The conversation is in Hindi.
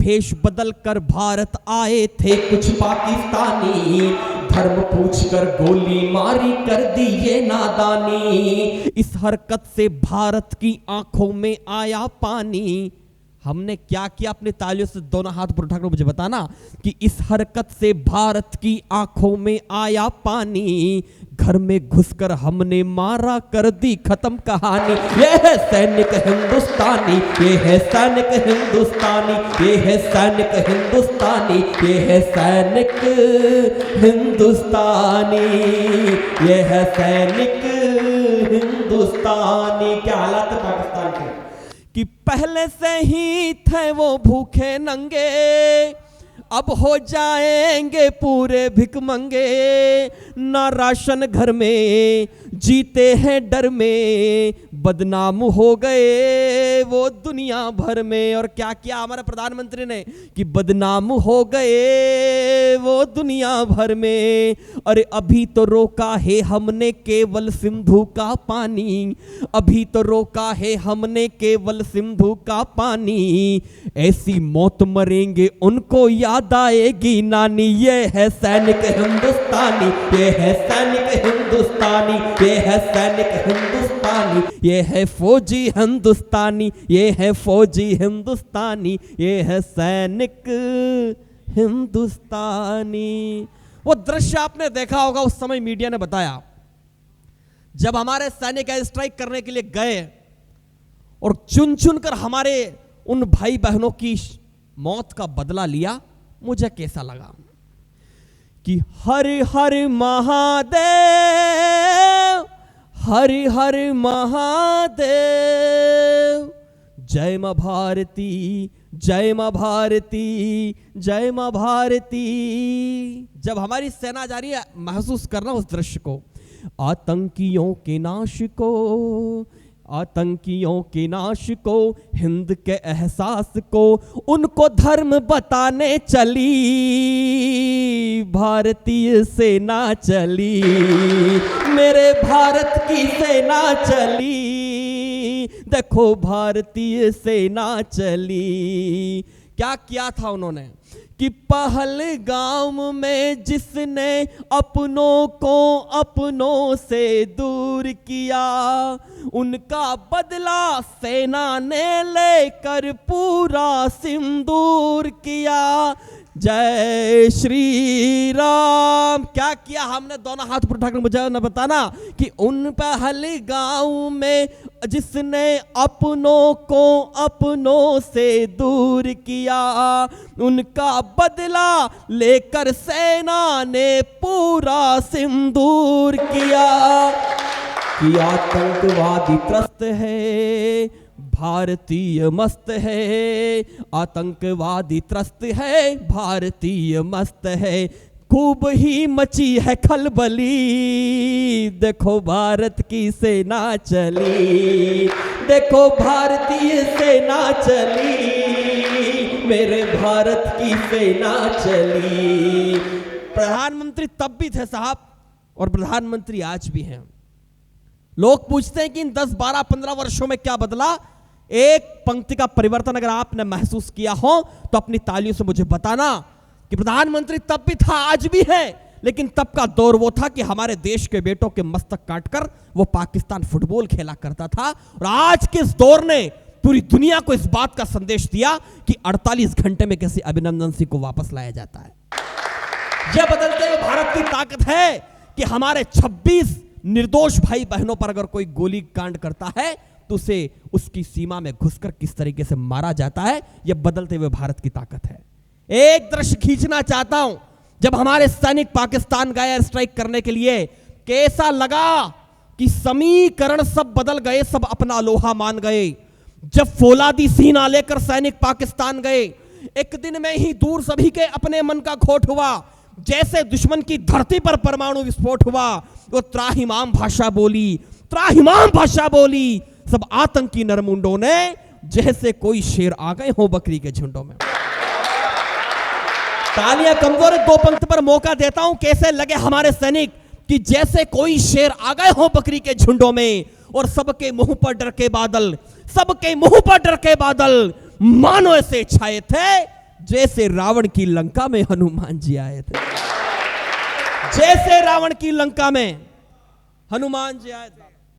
भेष बदल कर भारत आए थे कुछ पाकिस्तानी, धर्म पूछकर गोली मारी कर दी ये नादानी। इस हरकत से भारत की आंखों में आया पानी। हमने क्या किया? अपनी तालियों से दोनों हाथ पर उठाकर मुझे बताना कि इस हरकत से भारत की आंखों में आया पानी। घर में घुसकर हमने मारा कर दी खत्म कहानी। ये है सैनिक हिंदुस्तानी, ये है सैनिक हिंदुस्तानी, ये है सैनिक हिंदुस्तानी, ये है सैनिक हिंदुस्तानी, ये है सैनिक हिंदुस्तानी। क्या हालत है पाकिस्तान के कि पहले से ही थे वो भूखे नंगे, अब हो जाएंगे पूरे भिखमंगे। ना राशन घर में, जीते हैं डर में, बदनाम हो गए वो दुनिया भर में। और क्या किया हमारे प्रधानमंत्री ने कि बदनाम हो गए वो दुनिया भर में। अरे अभी तो रोका है हमने केवल सिंधु का पानी, अभी तो रोका है हमने केवल सिंधु का पानी। ऐसी मौत मरेंगे उनको याद आएगी नानी। ये है सैनिक हिंदुस्तानी, ये है सैनिक हिंदुस्तानी, ये है सैनिक हिंदुस्तानी, ये है फौजी हिंदुस्तानी, ये है फौजी हिंदुस्तानी, ये है सैनिक हिंदुस्तानी। वो दृश्य आपने देखा होगा, उस समय मीडिया ने बताया जब हमारे सैनिक एयर स्ट्राइक करने के लिए गए और चुन चुन कर हमारे उन भाई बहनों की मौत का बदला लिया। मुझे कैसा लगा कि हर हर महादेव, हर हर महादेव, जय मां भारती, जय मां भारती, जय मां भारती। जब हमारी सेना जा रही है, महसूस करना उस दृश्य को, आतंकियों के नाश को, आतंकियों के नाश को, हिंद के एहसास को, उनको धर्म बताने चली भारतीय सेना चली, मेरे भारत की सेना चली। देखो भारतीय सेना चली। क्या किया था उन्होंने कि पहलगाम में जिसने अपनों को अपनों से दूर किया, उनका बदला सेना ने लेकर पूरा सिंदूर किया। जय श्री राम। क्या किया हमने? दोनों हाथ पर उठाकर मुझे न बताना कि उन पहलगाम में जिसने अपनों को अपनों से दूर किया, उनका बदला लेकर सेना ने पूरा सिंदूर किया। कि आतंकवादी त्रस्त है, भारतीय मस्त है, आतंकवादी त्रस्त है, भारतीय मस्त है। खूब ही मची है खलबली, देखो भारत की सेना चली, देखो भारतीय सेना चली, मेरे भारत की सेना चली। प्रधानमंत्री तब भी थे साहब, और प्रधानमंत्री आज भी हैं। लोग पूछते हैं कि इन 10, 12, 15 वर्षों में क्या बदला। एक पंक्ति का परिवर्तन अगर आपने महसूस किया हो तो अपनी तालियों से मुझे बताना कि प्रधानमंत्री तब भी था, आज भी है, लेकिन तब का दौर वो था कि हमारे देश के बेटों के मस्तक काटकर वो पाकिस्तान फुटबॉल खेला करता था। और आज के इस दौर ने पूरी दुनिया को इस बात का संदेश दिया कि 48 घंटे में कैसे अभिनंदन सिंह को वापस लाया जाता है। यह बदलते हुए भारत की ताकत है कि हमारे 26 निर्दोष भाई बहनों पर अगर कोई गोली कांड करता है तो उसे उसकी सीमा में घुसकर किस तरीके से मारा जाता है। यह बदलते हुए भारत की ताकत है। एक दृश्य खींचना चाहता हूं, जब हमारे सैनिक पाकिस्तान गए एयर स्ट्राइक करने के लिए, कैसा लगा कि समीकरण सब बदल गए, सब अपना लोहा मान गए। जब फौलादी सीना लेकर सैनिक पाकिस्तान गए, एक दिन में ही दूर सभी के अपने मन का खोट हुआ। जैसे दुश्मन की धरती पर परमाणु विस्फोट हुआ, वो त्राहिमाम भाषा बोली, त्राहिमाम भाषा बोली। सब आतंकी नरमुंडों ने जैसे कोई शेर आ गए हो बकरी के झुंडों में। तालियां कमजोर है, 2 पंक्ति पर मौका देता हूं। कैसे लगे हमारे सैनिक कि जैसे कोई शेर आ गए हो बकरी के झुंडों में, और सबके मुंह पर डर के बादल, सबके मुंह पर डर के बादल मानो ऐसे छाए थे जैसे रावण की लंका में हनुमान जी आए थे, जैसे रावण की लंका में हनुमान जी आए थे।